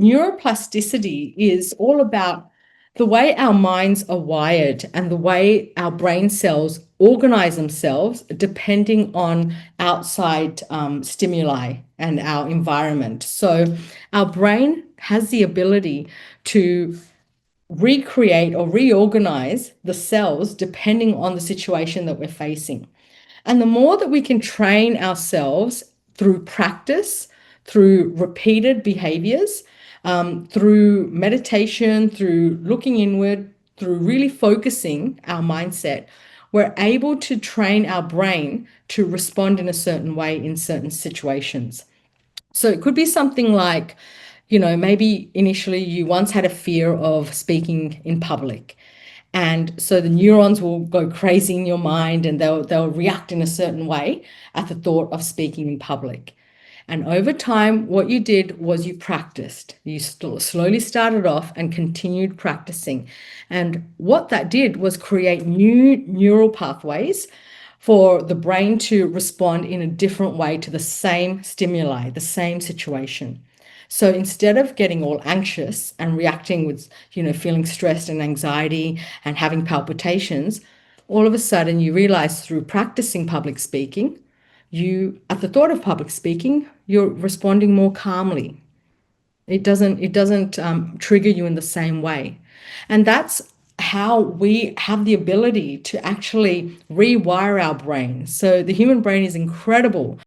neuroplasticity is all about the way our minds are wired and the way our brain cells organize themselves depending on outside stimuli and our environment. So our brain has the ability to recreate or reorganize the cells depending on the situation that we're facing. And the more that we can train ourselves through practice, through repeated behaviors, through meditation, through looking inward, through really focusing our mindset, we're able to train our brain to respond in a certain way in certain situations. So it could be something like, maybe initially you once had a fear of speaking in public. And so the neurons will go crazy in your mind and they'll react in a certain way at the thought of speaking in public. And over time, what you did was you practiced. You slowly started off and continued practicing. And what that did was create new neural pathways for the brain to respond in a different way to the same stimuli, the same situation. So instead of getting all anxious and reacting with, feeling stressed and anxiety and having palpitations, all of a sudden you realize through practicing public speaking, at the thought of public speaking, you're responding more calmly. It doesn't trigger you in the same way. And that's how we have the ability to actually rewire our brain. So the human brain is incredible